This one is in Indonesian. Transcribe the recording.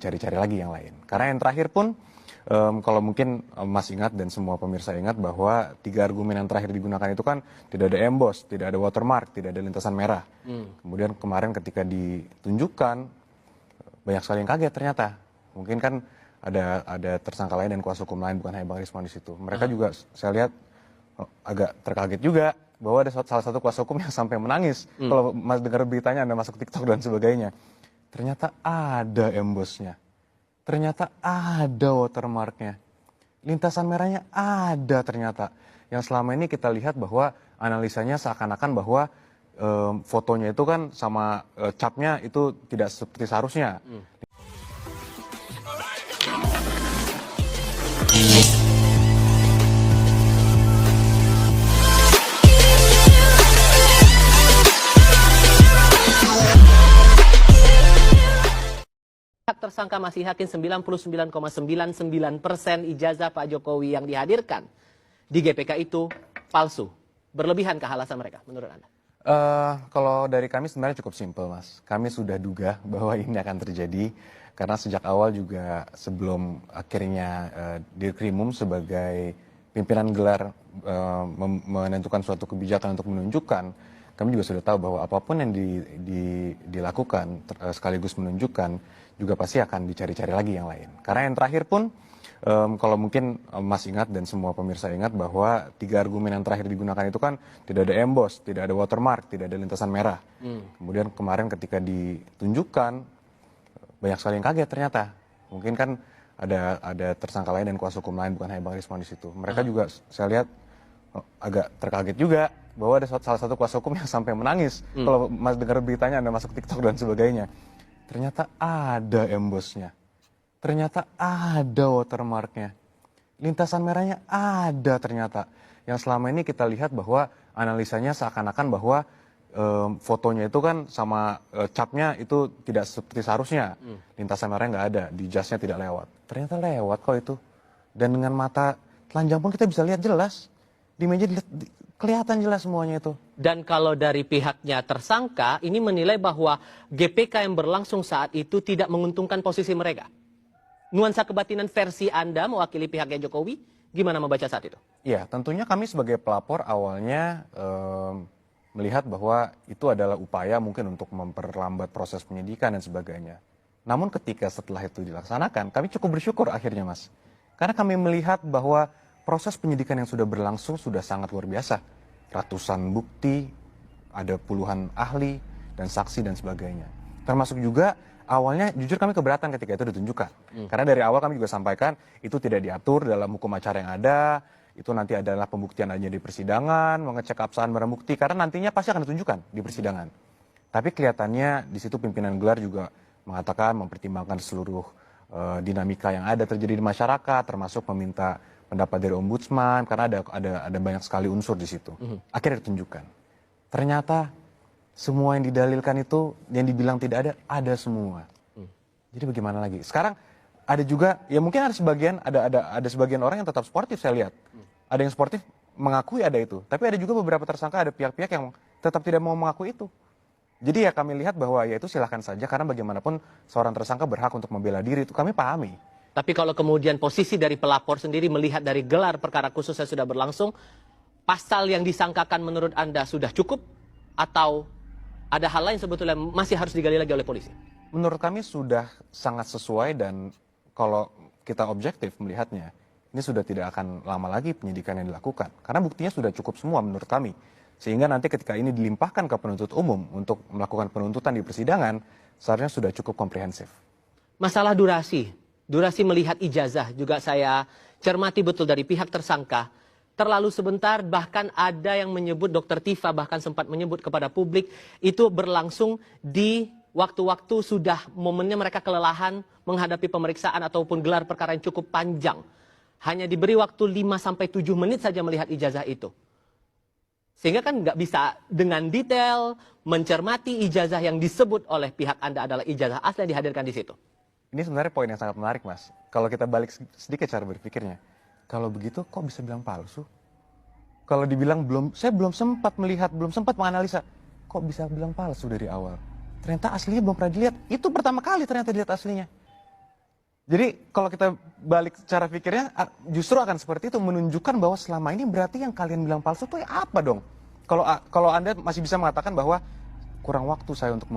dicari-cari lagi yang lain. Karena yang terakhir pun, kalau mungkin Mas ingat dan semua pemirsa ingat bahwa 3 argumen yang terakhir digunakan itu kan tidak ada emboss, tidak ada watermark, tidak ada lintasan merah. Kemudian kemarin ketika ditunjukkan, banyak sekali yang kaget ternyata. Mungkin kan ada tersangka lain dan kuasa hukum lain, bukan hanya Bang Risman di situ. Mereka juga saya lihat agak terkaget juga bahwa ada salah satu kuasa hukum yang sampai menangis. Kalau Mas dengar beritanya, Anda masuk TikTok dan sebagainya. Ternyata ada embossnya. Ternyata ada watermarknya. Lintasan merahnya ada ternyata. Yang selama ini kita lihat bahwa analisanya seakan-akan bahwa fotonya itu kan sama capnya itu tidak seperti seharusnya. Tersangka masih yakin 99,99% ijazah Pak Jokowi yang dihadirkan di GPK itu palsu. Berlebihankah alasan mereka menurut Anda? Kalau dari kami sebenarnya cukup simpel, Mas. Kami sudah duga bahwa ini akan terjadi karena sejak awal juga sebelum akhirnya Dirkrimum sebagai pimpinan gelar menentukan suatu kebijakan untuk menunjukkan, kami juga sudah tahu bahwa apapun yang dilakukan sekaligus menunjukkan juga pasti akan dicari-cari lagi yang lain. Karena yang terakhir pun, kalau mungkin Mas ingat dan semua pemirsa ingat bahwa 3 argumen yang terakhir digunakan itu kan tidak ada emboss, tidak ada watermark, tidak ada lintasan merah. Kemudian kemarin ketika ditunjukkan, banyak sekali yang kaget ternyata. Mungkin kan ada tersangka lain dan kuasa hukum lain, bukan hanya Bang Risman di situ. Mereka juga saya lihat agak terkaget juga bahwa ada salah satu kuasa hukum yang sampai menangis. Kalau Mas dengar beritanya, Anda masuk TikTok dan sebagainya. Ternyata ada embossnya. Ternyata ada watermarknya. Lintasan merahnya ada ternyata. Yang selama ini kita lihat bahwa analisanya seakan-akan bahwa fotonya itu kan sama capnya itu tidak seperti seharusnya. Lintasan merahnya nggak ada, di jasnya tidak lewat. Ternyata lewat kok itu. Dan dengan mata telanjang pun kita bisa lihat jelas. Di meja kelihatan jelas semuanya itu. Dan kalau dari pihaknya tersangka, ini menilai bahwa GPK yang berlangsung saat itu tidak menguntungkan posisi mereka. Nuansa kebatinan versi Anda mewakili pihaknya Jokowi, gimana membaca saat itu? Ya, tentunya kami sebagai pelapor awalnya melihat bahwa itu adalah upaya mungkin untuk memperlambat proses penyidikan dan sebagainya. Namun ketika setelah itu dilaksanakan, kami cukup bersyukur akhirnya, Mas. Karena kami melihat bahwa proses penyidikan yang sudah berlangsung sudah sangat luar biasa. Ratusan bukti, ada puluhan ahli dan saksi dan sebagainya. Termasuk juga awalnya jujur kami keberatan ketika itu ditunjukkan. Karena dari awal kami juga sampaikan itu tidak diatur dalam hukum acara yang ada. Itu nanti adalah pembuktian hanya di persidangan, mengecek keabsahan barang bukti. Karena nantinya pasti akan ditunjukkan di persidangan. Tapi kelihatannya di situ pimpinan gelar juga mengatakan mempertimbangkan seluruh dinamika yang ada terjadi di masyarakat, termasuk meminta pendapat dari ombudsman, karena ada banyak sekali unsur di situ. Akhirnya ditunjukkan. Ternyata semua yang didalilkan itu, yang dibilang tidak ada semua. Jadi bagaimana lagi? Sekarang ada juga, ya mungkin ada sebagian orang yang tetap sportif saya lihat. Ada yang sportif mengakui ada itu. Tapi ada juga beberapa tersangka, ada pihak-pihak yang tetap tidak mau mengakui itu. Jadi ya kami lihat bahwa ya itu silahkan saja, karena bagaimanapun seorang tersangka berhak untuk membela diri, itu kami pahami. Tapi kalau kemudian posisi dari pelapor sendiri melihat dari gelar perkara khusus yang sudah berlangsung, pasal yang disangkakan menurut Anda sudah cukup atau ada hal lain sebetulnya masih harus digali lagi oleh polisi? Menurut kami sudah sangat sesuai, dan kalau kita objektif melihatnya, ini sudah tidak akan lama lagi penyidikan yang dilakukan. Karena buktinya sudah cukup semua menurut kami. Sehingga nanti ketika ini dilimpahkan ke penuntut umum untuk melakukan penuntutan di persidangan, seharusnya sudah cukup komprehensif. Masalah durasi melihat ijazah juga saya cermati betul dari pihak tersangka. Terlalu sebentar, bahkan ada yang menyebut, Dr. Tifa bahkan sempat menyebut kepada publik, itu berlangsung di waktu-waktu sudah momennya mereka kelelahan menghadapi pemeriksaan ataupun gelar perkara yang cukup panjang. Hanya diberi waktu 5-7 menit saja melihat ijazah itu. Sehingga kan nggak bisa dengan detail mencermati ijazah yang disebut oleh pihak Anda adalah ijazah asli yang dihadirkan di situ. Ini sebenarnya poin yang sangat menarik, Mas. Kalau kita balik sedikit cara berpikirnya. Kalau begitu kok bisa bilang palsu? Kalau dibilang saya belum sempat melihat, belum sempat menganalisa. Kok bisa bilang palsu dari awal? Ternyata aslinya belum pernah dilihat. Itu pertama kali ternyata dilihat aslinya. Jadi kalau kita balik cara pikirnya justru akan seperti itu, menunjukkan bahwa selama ini berarti yang kalian bilang palsu tuh ya apa dong? Kalau Anda masih bisa mengatakan bahwa kurang waktu saya untuk